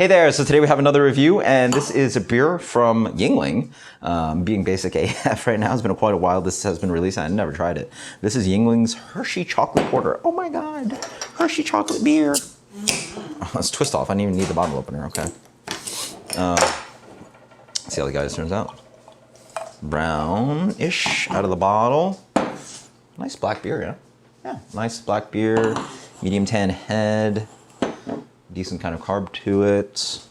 Hey there, so today we have another review, and this is a beer from Yuengling. Being basic AF right now, it's been quite a while this has been released, and I never tried it. This is Yuengling's Hershey Chocolate Porter. Oh my god, Hershey Chocolate Beer. Oh, let's twist off, I didn't even need the bottle opener, okay. See how the guys turns out. Brownish out of the bottle. Nice black beer, yeah? Yeah, nice black beer, medium tan head. Decent kind of carb to it.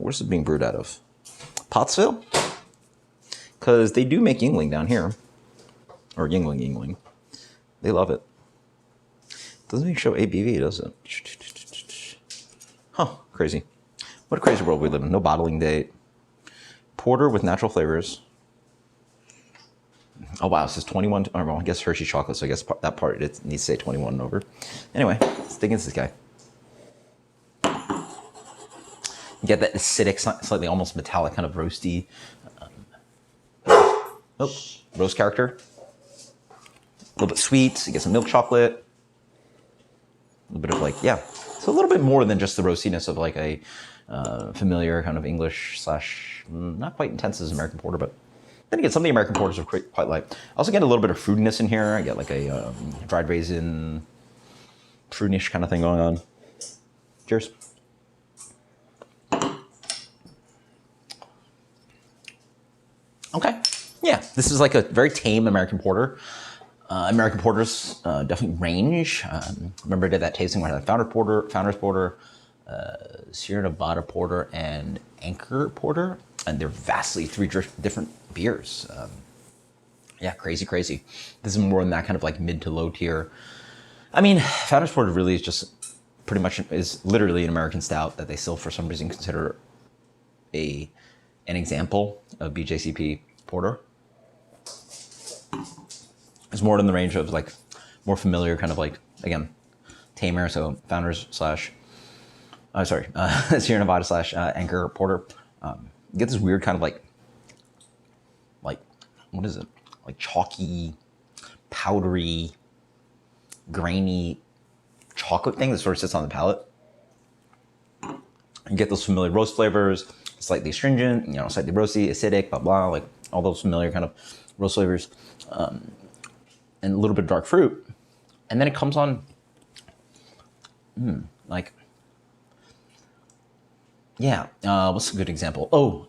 Where's it being brewed out of? Pottsville? Because they do make Yuengling down here. Or Yuengling. They love it. Doesn't even show ABV, does it? Huh, crazy. What a crazy world we live in. No bottling date. Porter with natural flavors. Oh wow, it says 21. Oh, well, I guess Hershey chocolate, so I guess that part it needs to say 21 and over. Anyway, let's dig into this guy. You get that acidic, slightly almost metallic, kind of roasty, roast character. A little bit sweet. You get some milk chocolate. A little bit of like, yeah. So a little bit more than just the roastiness of like a familiar kind of English slash, not quite intense as American porter, but then again, some of the American porters are quite light. I also get a little bit of fruitiness in here. I get like a dried raisin, prunish kind of thing going on. Cheers. Okay, yeah, this is like a very tame American porter. American porters definitely range. Remember I did that tasting where I had Founders Porter, Sierra Nevada Porter, and Anchor Porter, and they're vastly three different beers. Yeah, crazy. This is more in that kind of like mid to low tier. I mean, Founders Porter really is just pretty much is literally an American stout that they still for some reason consider an example of BJCP porter. It's more in the range of like more familiar kind of like, again, Tame, so Founders slash, Sierra Nevada slash Anchor Porter. You get this weird kind of like, what is it? Like chalky, powdery, grainy chocolate thing that sort of sits on the palate. You get those familiar roast flavors, slightly astringent, slightly roasty, acidic, blah, blah, like all those familiar kind of roast flavors, and a little bit of dark fruit. And then it comes on, what's a good example? What's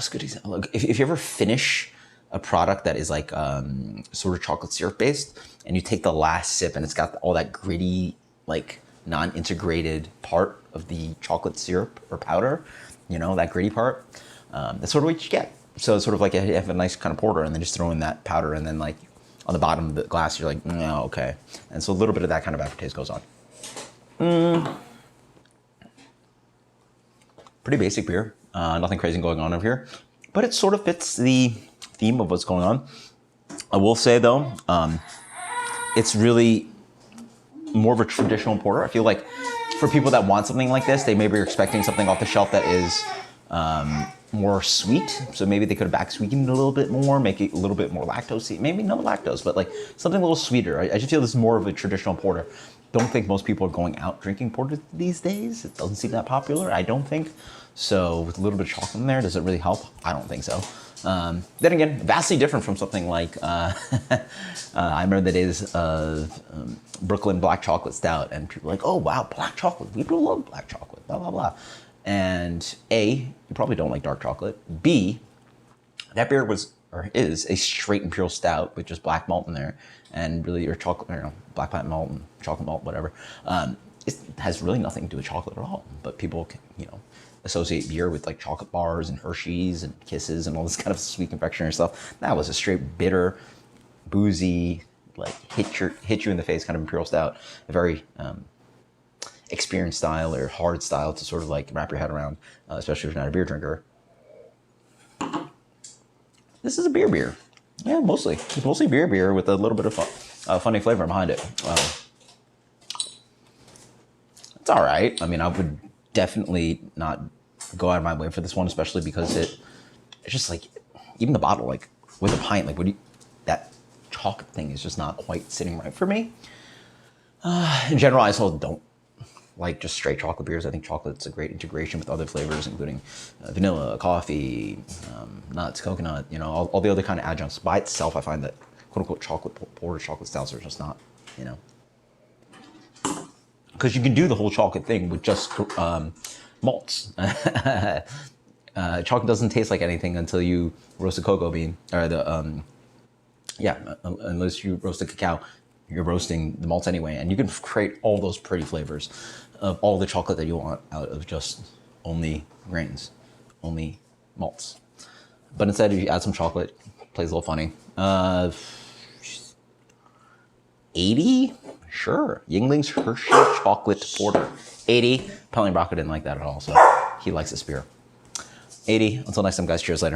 a good example? Look, if you ever finish a product that is like sort of chocolate syrup based, and you take the last sip and it's got all that gritty, like non-integrated part of the chocolate syrup or powder, that gritty part, that's sort of what you get. So it's sort of like you have a nice kind of porter and then just throw in that powder, and then like on the bottom of the glass, you're like, no, okay. And so a little bit of that kind of aftertaste goes on. Pretty basic beer. Nothing crazy going on over here, but it sort of fits the theme of what's going on. I will say though, it's really more of a traditional porter. I feel like for people that want something like this, they maybe are expecting something off the shelf that is more sweet. So maybe they could have back sweetened it a little bit more, make it a little bit more lactose-y. Maybe no lactose, but like something a little sweeter. I just feel this is more of a traditional porter. Don't think most people are going out drinking porter these days. It doesn't seem that popular, I don't think. So with a little bit of chocolate in there, does it really help? I don't think so. Then again, vastly different from something like, I remember the days of Brooklyn Black Chocolate Stout, and people were like, oh wow, black chocolate, people love black chocolate, blah, blah, blah. And A, you probably don't like dark chocolate. B, that beer is a straight imperial stout with just black malt in there, and really your chocolate, black plant malt and chocolate malt, whatever. It has really nothing to do with chocolate at all, but people can, associate beer with like chocolate bars and Hershey's and Kisses and all this kind of sweet confectionery stuff. That was a straight bitter, boozy, like hit you in the face kind of imperial stout. A very experienced style or hard style to sort of like wrap your head around, especially if you're not a beer drinker. This is a beer. Yeah, mostly. It's mostly beer with a little bit of funny flavor behind it. It's all right. I mean, I would definitely not go out of my way for this one, especially because it's just like, even the bottle, like with a pint, like that chocolate thing is just not quite sitting right for me. In general, I also don't like just straight chocolate beers. I think chocolate's a great integration with other flavors, including vanilla, coffee, nuts, coconut, you know, all the other kind of adjuncts. By itself, I find that quote unquote chocolate porter, chocolate stouts are just not, you know. Because you can do the whole chocolate thing with just malts. Chocolate doesn't taste like anything until you roast a cocoa bean, or unless you roast a cacao, you're roasting the malts anyway, and you can create all those pretty flavors of all the chocolate that you want out of just only grains, only malts. But instead, if you add some chocolate, plays a little funny. 80? Sure. Yuengling's Hershey Chocolate Porter. 80. Apparently Rocco didn't like that at all, so he likes this beer. 80. Until next time, guys. Cheers later.